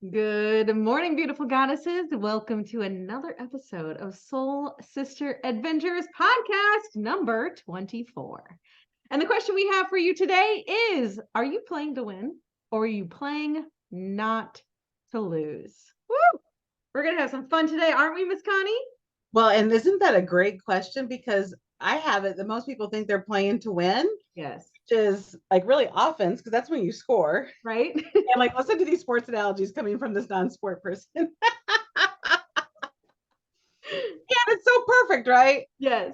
Good morning, beautiful goddesses. Welcome to another episode of Soul Sister Adventures podcast number 24. And the question we have for you today is, are you playing to win or are you playing not to lose? Woo! We're going to have some fun today, aren't we, Miss Connie? Well, and isn't that a great question? Because I have it that most people think they're playing to win, Yes. which is like really offense, because that's when you score. Right? And like, listen to these sports analogies coming from this non-sport person. And it's so perfect, right? Yes.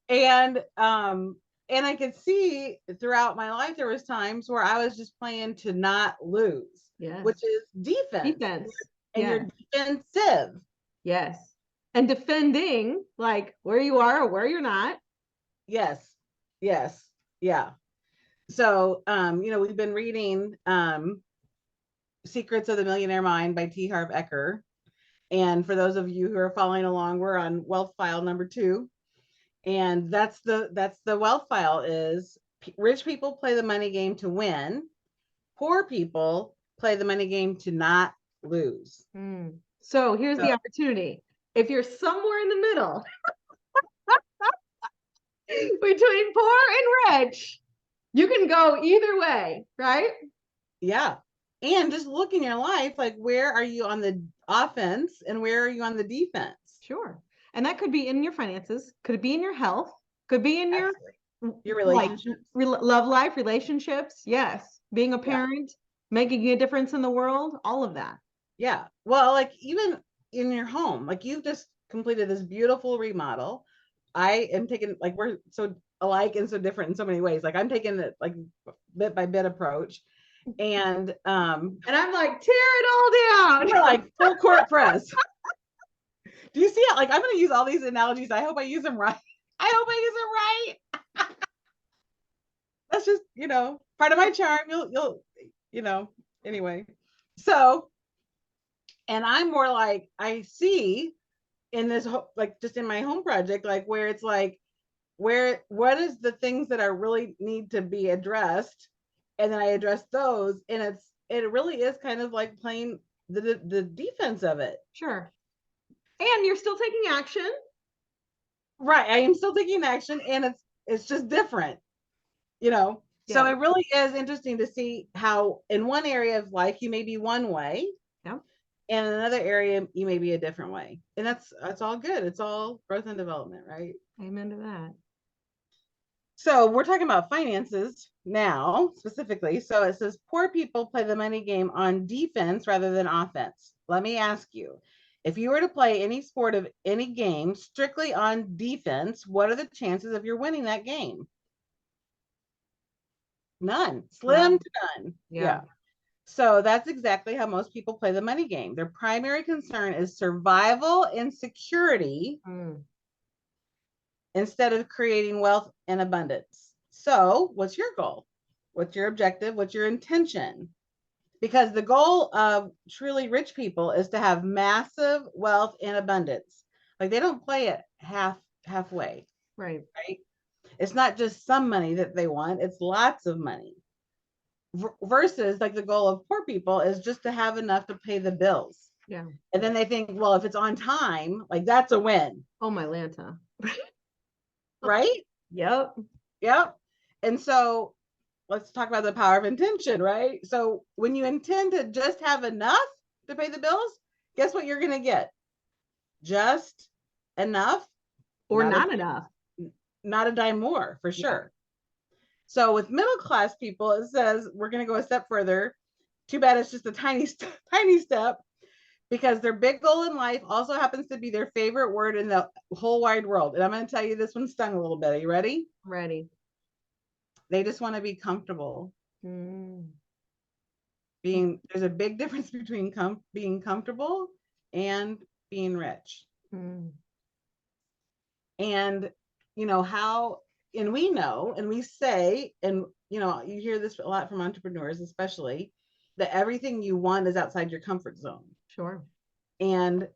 And I could see throughout my life there was times where I was just playing to not lose, Yes. which is defense. Defense. And Yes. you're defensive. Yes. And defending like where you are or where you're not. Yes. Yes. Yeah. So, we've been reading Secrets of the Millionaire Mind by T. Harv Eker. And for those of you who are following along, we're on wealth file number 2. And that's the wealth file is rich people play the money game to win. Poor people play the money game to not lose. So here's the opportunity. If you're somewhere in the middle between poor and rich, you can go either way, right? Yeah. And just look in your life, like where are you on the offense and where are you on the defense? Sure. And that could be in your finances, could be in your health, could be in your relationships, love life, relationships. Yes. Being a parent, making a difference in the world, all of that. Yeah. Well, like even in your home, like you've just completed this beautiful remodel. I am taking, like, we're so alike and so different in so many ways. Like I'm taking it like bit by bit approach. And I'm like, tear it all down. You're like full court press. Do you see it? Like I'm gonna use all these analogies. I hope I use them right. That's just, part of my charm. You'll anyway. So, and I'm more like, I see in this, like just in my home project, like where it's like, what is the things that are really need to be addressed, and then I address those, and it really is kind of like playing the defense of it. Sure. And you're still taking action. Right. I am still taking action, and it's just different, So it really is interesting to see how in one area of life you may be one way. Yeah. And in another area you may be a different way. And that's all good. It's all growth and development, right? Amen to that. So we're talking about finances now specifically. So it says poor people play the money game on defense rather than offense. Let me ask you, if you were to play any sport of any game strictly on defense, what are the chances of your winning that game? None. Slim to none. Yeah. So that's exactly how most people play the money game. Their primary concern is survival and security instead of creating wealth and abundance. So what's your goal? What's your objective? What's your intention? Because the goal of truly rich people is to have massive wealth and abundance. Like they don't play it halfway. Right. It's not just some money that they want, it's lots of money. Versus like the goal of poor people is just to have enough to pay the bills. Yeah. And then they think, well, if it's on time, like that's a win. Oh, my Lanta. Right? Yep. And so let's talk about the power of intention, right? So when you intend to just have enough to pay the bills, guess what you're going to get? Just enough or not enough. Not a dime more, for sure. So with middle class people, it says we're going to go a step further. Too bad it's just a tiny step, because their big goal in life also happens to be their favorite word in the whole wide world. And I'm going to tell you, this one stung a little bit. Are you ready? Ready. They just want to be comfortable. There's a big difference between being comfortable and being rich. And how, and we know, and we say, and you hear this a lot from entrepreneurs, especially, that everything you want is outside your comfort zone. Sure. And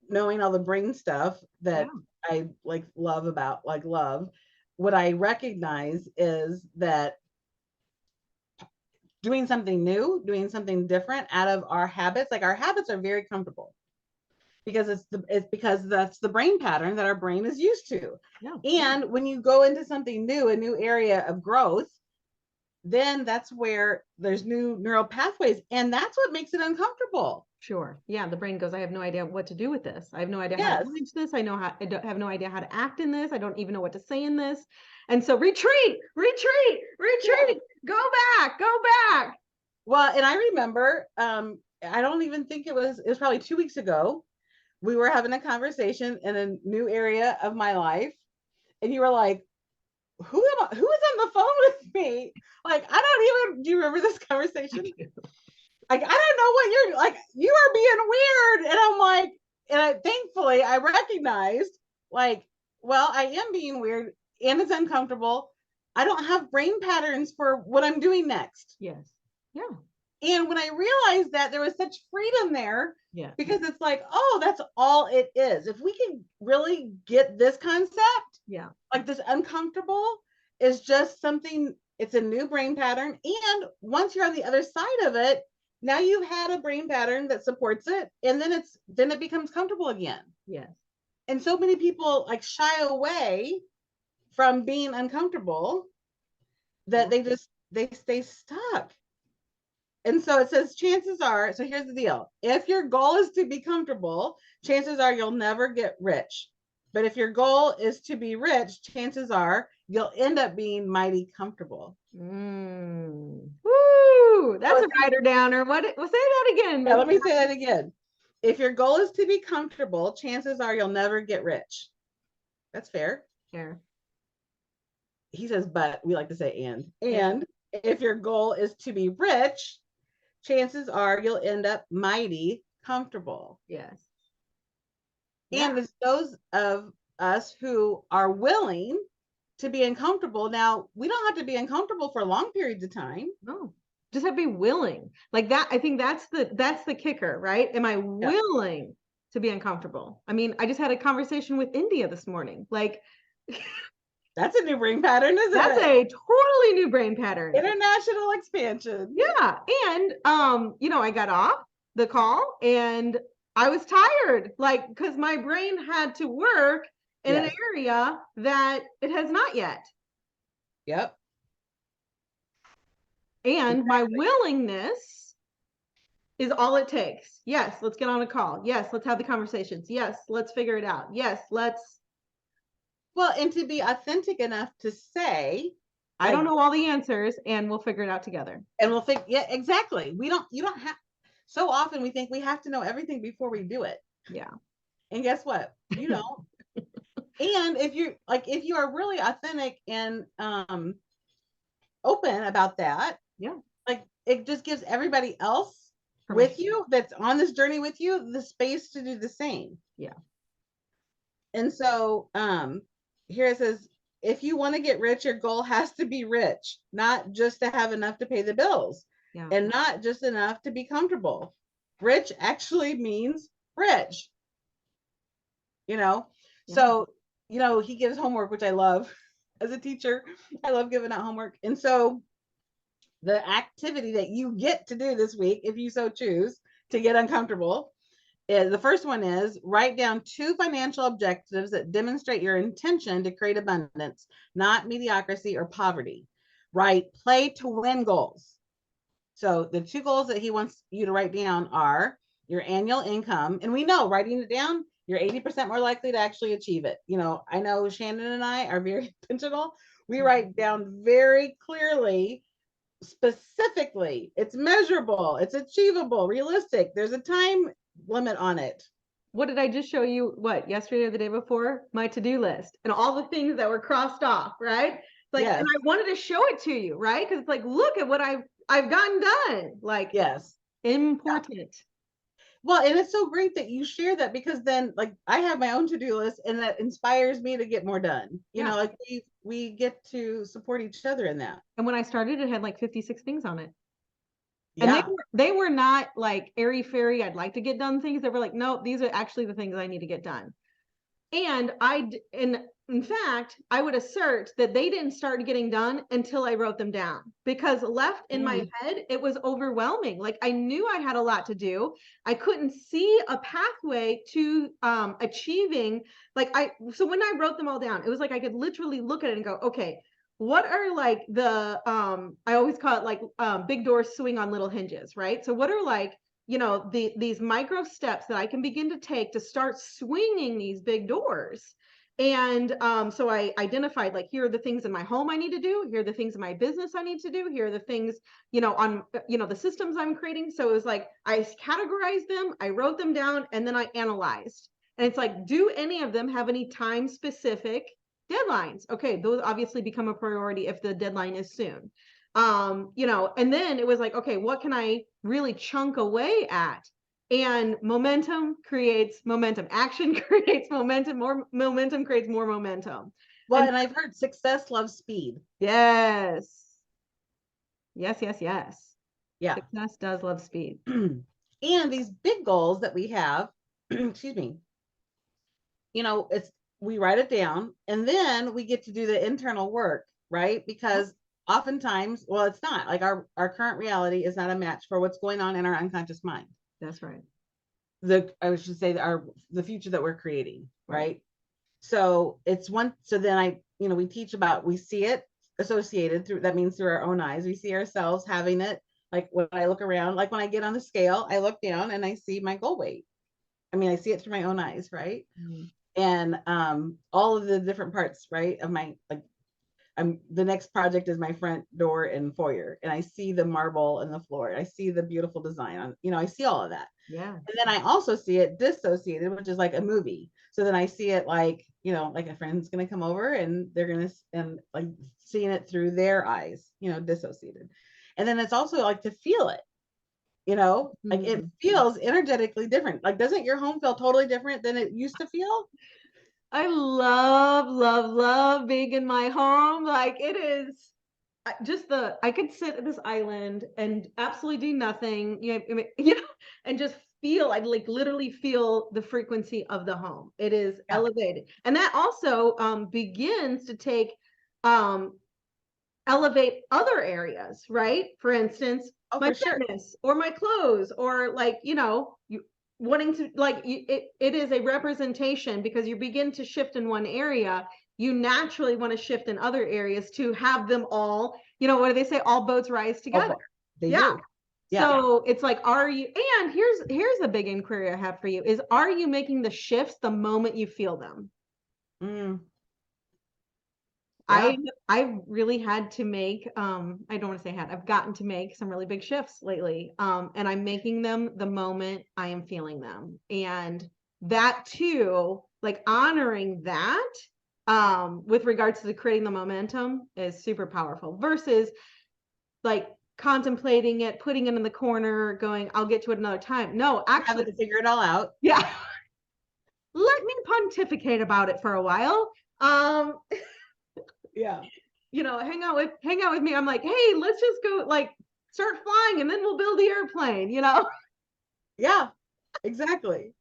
knowing all the brain stuff that I love, what I recognize is that doing something new, doing something different out of our habits. Like our habits are very comfortable because it's because that's the brain pattern that our brain is used to. Yeah. And when you go into something new, a new area of growth, then that's where there's new neural pathways, and that's what makes it uncomfortable. Sure. Yeah. The brain goes, I have no idea what to do with this. I have no idea how Yes. to manage this. I don't have no idea how to act in this. I don't even know what to say in this. And so retreat, retreat, retreat, go back, go back. Well, and I remember, I don't even think it was probably 2 weeks ago. We were having a conversation in a new area of my life, and you were like, who is on the phone with me? Like, I don't even, do you remember this conversation? Like, I don't know what you're like, you are being weird. And I'm like, thankfully I recognized, like, well, I am being weird and it's uncomfortable. I don't have brain patterns for what I'm doing next. Yes. Yeah. And when I realized that, there was such freedom there, Yeah. because it's like, oh, that's all it is. If we can really get this concept, Yeah. like this uncomfortable is just something, it's a new brain pattern. And once you're on the other side of it, now you've had a brain pattern that supports it, and then it becomes comfortable again. Yes. And so many people like shy away from being uncomfortable that they stay stuck. And so it says, chances are, so here's the deal. If your goal is to be comfortable, chances are you'll never get rich. But if your goal is to be rich, chances are you'll end up being mighty comfortable. Woo! That's a writer downer. Well, say that again. Yeah, let me say that again. If your goal is to be comfortable, chances are you'll never get rich. That's fair. Fair. He says, but we like to say and if your goal is to be rich, chances are you'll end up mighty comfortable. Yes. And it's those of us who are willing to be uncomfortable. Now, we don't have to be uncomfortable for long periods of time. No, just have to be willing. Like that, I think that's the kicker, right? Am I willing to be uncomfortable? I mean, I just had a conversation with India this morning. Like, that's a new brain pattern, isn't it? That's a totally new brain pattern. International expansion. Yeah. And I got off the call and I was tired, like, because my brain had to work in an area that it has not yet. Yep. And my willingness is all it takes. Yes, let's get on a call. Yes, let's have the conversations. Yes, let's figure it out. Yes, let's. Well, and to be authentic enough to say, I don't know all the answers and we'll figure it out together. And we'll think, yeah, exactly. You don't have, so often we think we have to know everything before we do it. Yeah. And guess what? You don't. And if you are really authentic and open about that, like it just gives everybody else with you that's on this journey with you the space to do the same. Yeah. And so here it says, if you want to get rich, your goal has to be rich, not just to have enough to pay the bills and not just enough to be comfortable. Rich actually means rich, So, he gives homework, which I love as a teacher. I love giving out homework. And so the activity that you get to do this week, if you so choose to get uncomfortable, is the first one is write down 2 financial objectives that demonstrate your intention to create abundance, not mediocrity or poverty. Write play to win goals. So the 2 goals that he wants you to write down are your annual income. And we know writing it down, you're 80% more likely to actually achieve it. I know Shannon and I are very intentional. We write down very clearly, specifically, it's measurable, it's achievable, realistic. There's a time limit on it. What did I just show you? Yesterday or the day before? My to-do list and all the things that were crossed off, right? And I wanted to show it to you, right? Because it's like, look at what I've gotten done. Like, important. Yeah. Well, and it's so great that you share that, because then like I have my own to-do list and that inspires me to get more done. Like we get to support each other in that. And when I started, it had like 56 things on it. And they were not like airy fairy, I'd like to get done things. They were like, no, these are actually the things I need to get done. And in fact, I would assert that they didn't start getting done until I wrote them down, because left in my head, it was overwhelming. Like I knew I had a lot to do. I couldn't see a pathway to achieving, so when I wrote them all down, it was like I could literally look at it and go, okay, what are like the, I always call it like big doors swing on little hinges, right? So what are like, these micro steps that I can begin to take to start swinging these big doors. And so I identified, like, here are the things in my home I need to do. Here are the things in my business I need to do. Here are the things, on, the systems I'm creating. So it was like, I categorized them, I wrote them down, and then I analyzed. And it's like, do any of them have any time specific deadlines? Okay, those obviously become a priority if the deadline is soon. And then it was like, okay, what can I really chunk away at? And momentum creates momentum. Action creates momentum. More momentum creates more momentum. Well, and I've heard success loves speed. Yes. Yes. Yeah. Success does love speed. And these big goals that we have, excuse me, we write it down and then we get to do the internal work, right? Because oftentimes, well, it's not like our current reality is not a match for what's going on in our unconscious mind. That's right. I should say the future that we're creating, right? So then we teach about, we see it associated through, that means through our own eyes. We see ourselves having it. Like when I look around, like when I get on the scale, I look down and I see my goal weight. I mean, I see it through my own eyes, right? Mm-hmm. And all of the different parts, right, of my, like, the next project is my front door and foyer, and I see the marble and the floor. I see the beautiful design on, I see all of that. Yeah. And then I also see it dissociated, which is like a movie. So then I see it like, like a friend's going to come over and they're going to, and like seeing it through their eyes, dissociated. And then it's also like to feel it, like it feels energetically different. Like, doesn't your home feel totally different than it used to feel? I love being in my home. Like it is just I could sit at this island and absolutely do nothing, and just feel, I like literally feel the frequency of the home. It is elevated. And that also begins to take, elevate other areas, right? For instance, my fitness or my clothes, or like, you wanting to, like, it is a representation, because you begin to shift in one area, you naturally want to shift in other areas to have them all, what do they say? All boats rise together. They do. Yeah. So it's like, and here's a big inquiry I have for you is, are you making the shifts the moment you feel them? Yeah. I've really had to make, I don't want to say I've gotten to make some really big shifts lately. And I'm making them the moment I am feeling them. And that too, like honoring that, with regards to creating the momentum is super powerful, versus like contemplating it, putting it in the corner, going, I'll get to it another time. No, actually to figure it all out. Yeah. Let me pontificate about it for a while. Yeah. Hang out with me. I'm like, hey, let's just go, like, start flying and then we'll build the airplane, Yeah, exactly.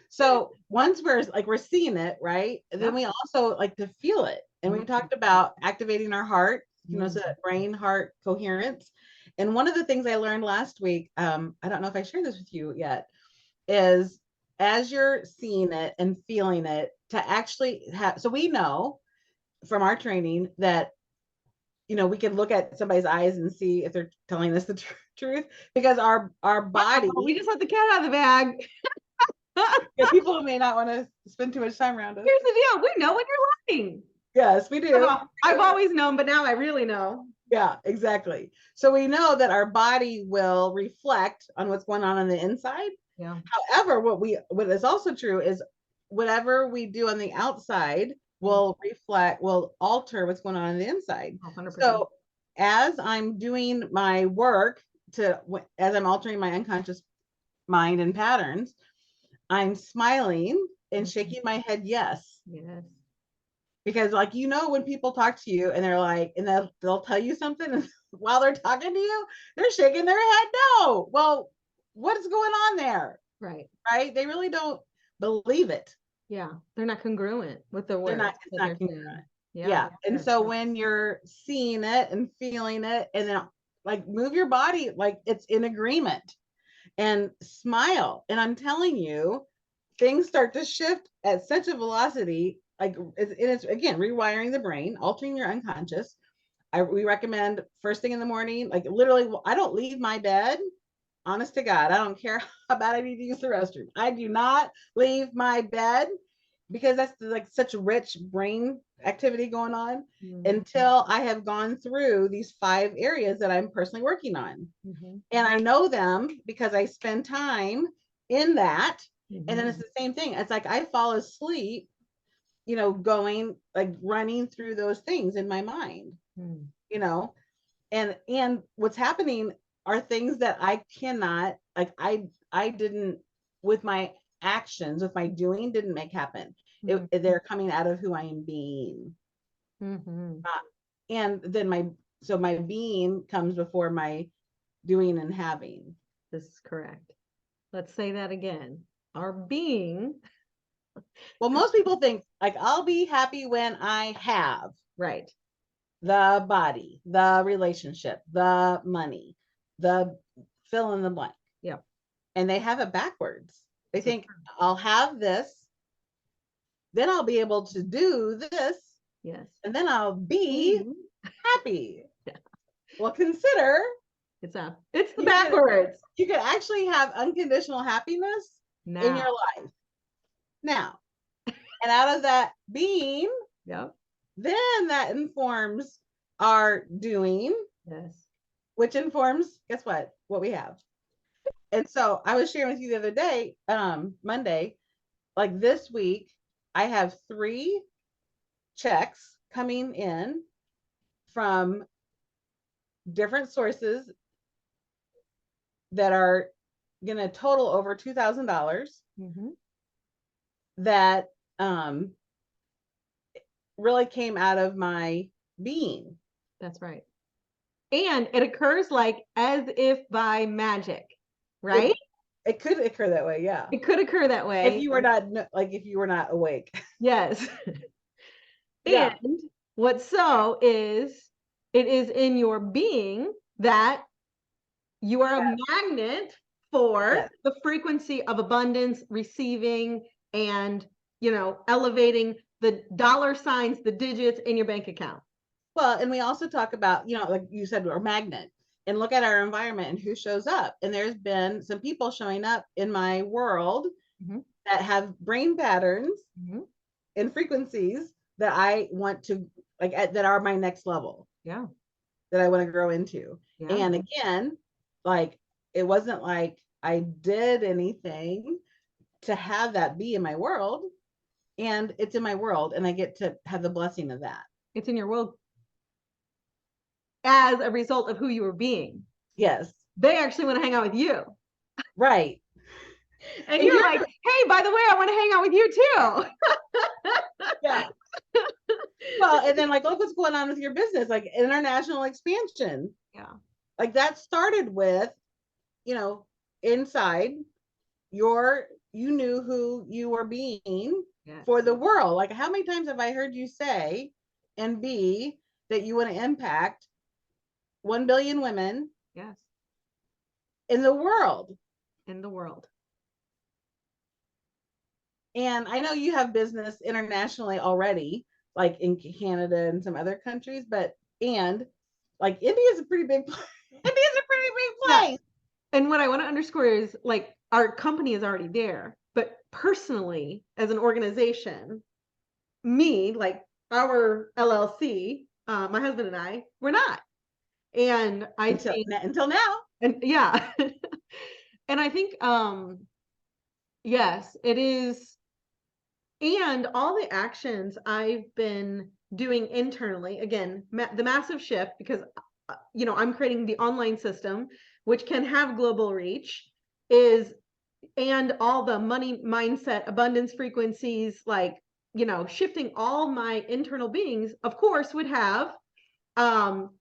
So once we're seeing it, right? And then we also like to feel it. And we talked about activating our heart, so that brain heart coherence. And one of the things I learned last week, I don't know if I shared this with you yet, is as you're seeing it and feeling it, to actually have, so we know from our training that, we can look at somebody's eyes and see if they're telling us the truth, because our body, we just let the cat out of the bag. Yeah, people may not want to spend too much time around us. Here's the deal. We know when you're lying. Yes, we do. I've always known, but now I really know. Yeah, exactly. So we know that our body will reflect on what's going on the inside. Yeah. However, what is also true is whatever we do on the outside will alter what's going on the inside. 100%. So as I'm doing my work as I'm altering my unconscious mind and patterns, I'm smiling and shaking my head yes. Yes. Because like, when people talk to you and they're like, and they'll tell you something, and while they're talking to you, they're shaking their head no. Well, what's going on there? Right. They really don't believe it. Yeah. They're not congruent with the They're words not, it's that not they're congruent. saying. Yeah. Yeah. And so when you're seeing it and feeling it, and then like move your body like it's in agreement and smile. And I'm telling you, things start to shift at such a velocity. Like it's again rewiring the brain, altering your unconscious. We recommend first thing in the morning, like literally, I don't leave my bed. Honest to God, I don't care how bad I need to use the restroom. I do not leave my bed because that's like such rich brain activity going on until I have gone through these 5 areas that I'm personally working on. And I know them because I spend time in that. And then it's the same thing. It's like I fall asleep, going like running through those things in my mind, you know, and what's happening are things that I cannot, like I didn't, with my actions, with my doing, didn't make happen. They're coming out of who I am being. And then my being comes before my doing and having. This is correct. Let's say that again. Our being. Well, most people think like I'll be happy when I have Right. the body, the relationship, the money, the fill in the blank. Yeah. And they have it backwards. They think I'll have this, then I'll be able to do this. Yes. And then I'll be happy. Yeah. Well, consider it's the backwards. You could actually have unconditional happiness in your life now. And out of that being, then that informs our doing. Yes. Which informs, guess what we have. And so I was sharing with you the other day, Monday, like this week, I have 3 checks coming in from different sources that are going to total over $2,000 that really came out of my being. That's right. And it occurs like as if by magic, right? It could occur that way. Yeah. It could occur that way. If you were not awake. Yes. And what so is, it is in your being that you are a magnet for the frequency of abundance, receiving, and, elevating the dollar signs, the digits in your bank account. Well, and we also talk about, like you said, we're magnet, and look at our environment and who shows up. And there's been some people showing up in my world that have brain patterns and frequencies that I want to, like, that are my next level. Yeah. That I want to grow into. Yeah. And again, like, it wasn't like I did anything to have that be in my world. And it's in my world, and I get to have the blessing of that. It's in your world as a result of who you were being. Yes. They actually want to hang out with you. Right. And you're like, hey, by the way, I want to hang out with you too. Yeah. Well, and then like, look what's going on with your business, like international expansion. Yeah. Like that started with, inside you knew who you were being for the world. Like, how many times have I heard you say and be that you want to impact 1 billion women? Yes. In the world. And I know you have business internationally already, like in Canada and some other countries, and like India is a pretty big place. Yeah. And what I want to underscore is, like, our company is already there, but personally, as an organization, me, like our LLC, my husband and I, we're not. And I think until now. And yeah. And I think yes, it is. And all the actions I've been doing internally, again, the massive shift, because I'm creating the online system, which can have global reach, and all the money mindset, abundance frequencies, like, shifting all my internal beings, of course, would have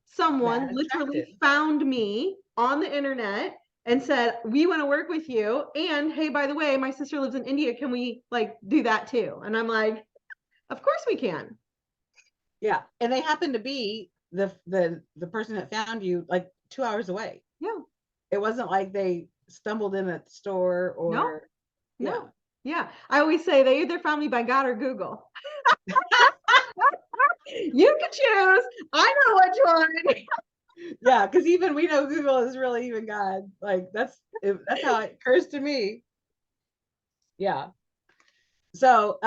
someone literally found me on the internet and said, we want to work with you. And hey, by the way, my sister lives in India. Can we like do that too? And I'm like, of course we can. Yeah. And they happen to be the person that found you like 2 hours away. Yeah. It wasn't like they stumbled in at the store No, or no. Yeah. I always say they either found me by God or Google. You can choose. I know which one. Yeah, because even we know Google is really even God. Like that's how it occurs to me. Yeah. So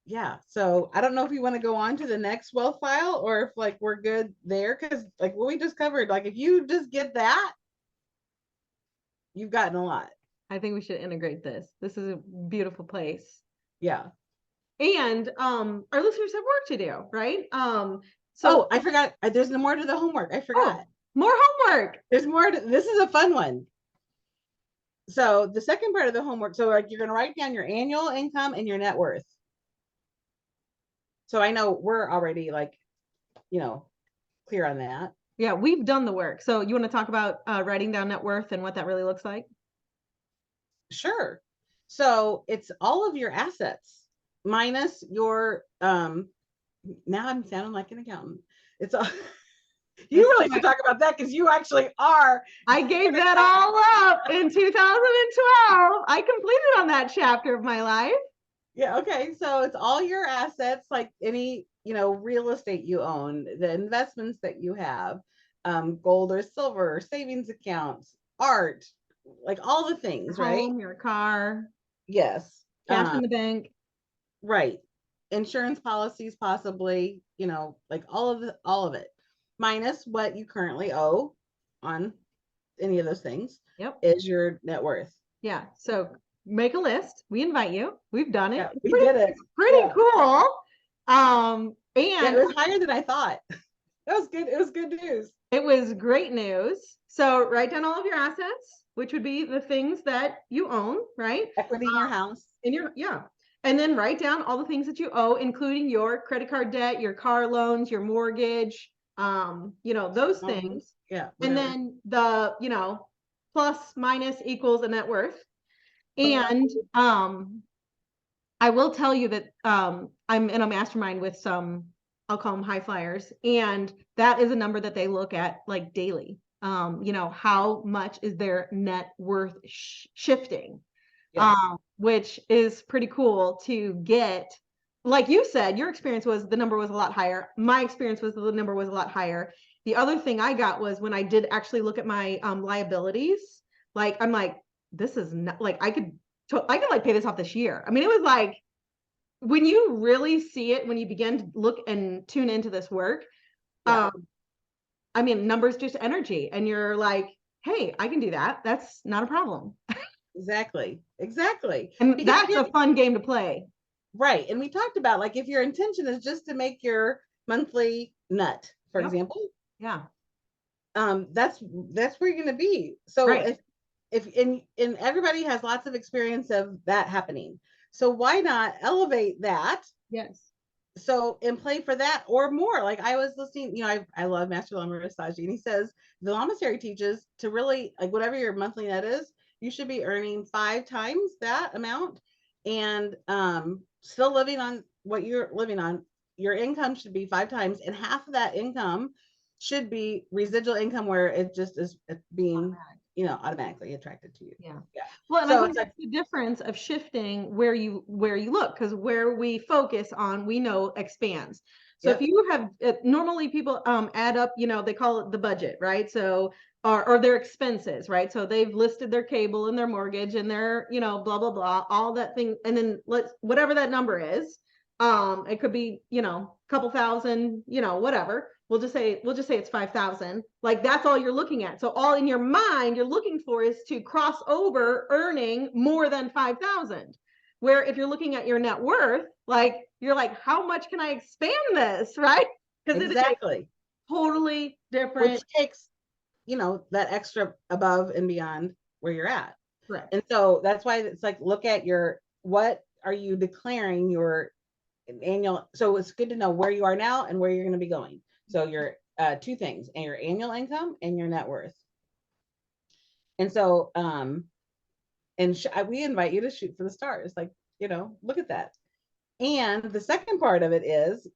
yeah. So I don't know if you want to go on to the next wealth file or if like we're good there because like what we just covered, like if you just get that, you've gotten a lot. I think we should integrate this. This is a beautiful place. Yeah. And our listeners have work to do, right? So I forgot. There's more to the homework. I forgot. More homework. There's more. This is a fun one. So the second part of the homework. So like you're going to write down your annual income and your net worth. So I know we're already like, clear on that. Yeah, we've done the work. So you want to talk about writing down net worth and what that really looks like? Sure. So it's all of your assets minus your now I'm sounding like an accountant. It's all you really should talk about that because you actually are. I gave that all up in 2012. I completed on that chapter of my life. Yeah, okay. So it's all your assets, like any, real estate you own, the investments that you have, gold or silver, savings accounts, art, like all the things, Your right? home, your car, Yes. cash in the bank. Right. Insurance policies, possibly, like all of it, minus what you currently owe on any of those things. Yep. Is your net worth. Yeah. So make a list. We invite you. We've done it. Yeah, we did it. It's pretty cool. And yeah, it was higher than I thought. That was good. It was good news. It was great news. So write down all of your assets, which would be the things that you own, right? Equity in your house. And then write down all the things that you owe, including your credit card debt, your car loans, your mortgage, those things. Yeah. Whatever. And then the, plus, minus, equals a net worth. And I will tell you that I'm in a mastermind with some, I'll call them high flyers, and that is a number that they look at like daily. How much is their net worth shifting? Yes. Which is pretty cool to get. Like you said, your experience was the number was a lot higher. My experience was the number was a lot higher. The other thing I got was when I did actually look at my liabilities, like I'm like, this is not like I could like pay this off this year. I mean, it was like when you really see it, when you begin to look and tune into this work, I mean, numbers just energy, and you're like, hey, I can do that. That's not a problem. Exactly. And because that's a fun game to play. Right. And we talked about like if your intention is just to make your monthly nut, for example. Yeah. That's where you're going to be. So if everybody has lots of experience of that happening. So why not elevate that? Yes. So and play for that or more. Like I was listening, I love Master Lama Rasaji, and he says the lamasery teaches to really like whatever your monthly net is, you should be earning 5 times that amount and still living on what you're living on. Your income should be 5 times, and half of that income should be residual income where it just is being automatically attracted to you. Yeah. Well, and so I think that's the difference of shifting where you look, because where we focus on, we know expands. So if you have normally people add up, they call it the budget, right? So or their expenses, right? So they've listed their cable and their mortgage and their, blah, blah, blah, all that thing. And then whatever that number is, it could be, couple thousand, whatever. We'll just say it's 5,000. Like that's all you're looking at. So all in your mind you're looking for is to cross over earning more than 5,000. Where if you're looking at your net worth, like you're like, how much can I expand this, right? Because exactly, totally different. Which takes, that extra above and beyond where you're at. Correct. And so that's why it's like, look at what are you declaring your annual? So it's good to know where you are now and where you're going to be going. So your 2 things, and your annual income and your net worth. And so, we invite you to shoot for the stars. Like, look at that. And the second part of it is,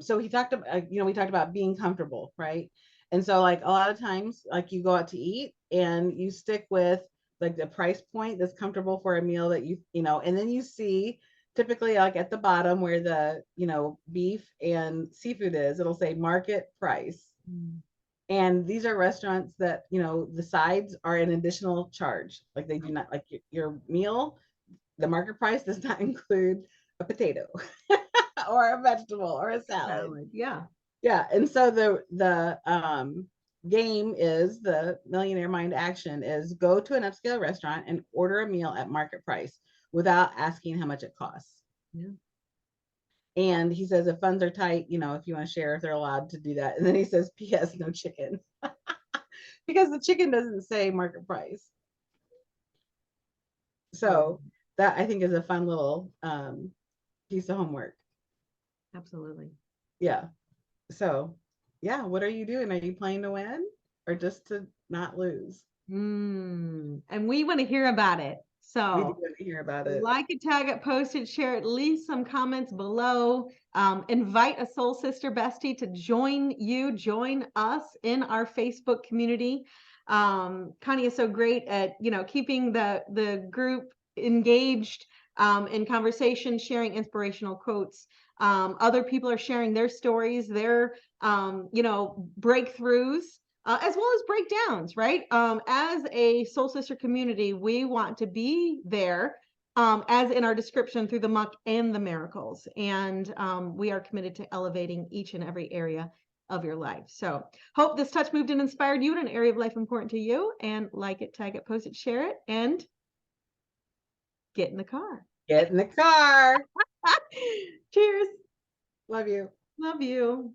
so he talked about, we talked about being comfortable, right? And so, like, a lot of times, like, you go out to eat and you stick with like the price point that's comfortable for a meal that and then you see typically like at the bottom where the, beef and seafood is, it'll say market price. And these are restaurants that, the sides are an additional charge. Like, they do not, like, your meal, the market price does not include a potato or a vegetable or a salad. Yeah. Yeah. And so the game is, the millionaire mind action is, go to an upscale restaurant and order a meal at market price without asking how much it costs. Yeah. And he says, if funds are tight, if you want to share, if they're allowed to do that. And then he says, P.S. no chicken. Because the chicken doesn't say market price. So that, I think, is a fun little piece of homework. Absolutely. Yeah. So, yeah, what are you doing? Are you playing to win or just to not lose? And we want to hear about it. So We do want to hear about it. Like it, tag it, post it, share it, leave some comments below. Invite a soul sister bestie to join us in our Facebook community. Connie is so great at, keeping the group engaged in conversation, sharing inspirational quotes. Other people are sharing their stories, their breakthroughs. As well as breakdowns, right? As a soul sister community, we want to be there, as in our description, through the muck and the miracles. And we are committed to elevating each and every area of your life. So hope this touch, moved, and inspired you in an area of life important to you. And like it, tag it, post it, share it, and get in the car. Get in the car. Cheers. Love you. Love you.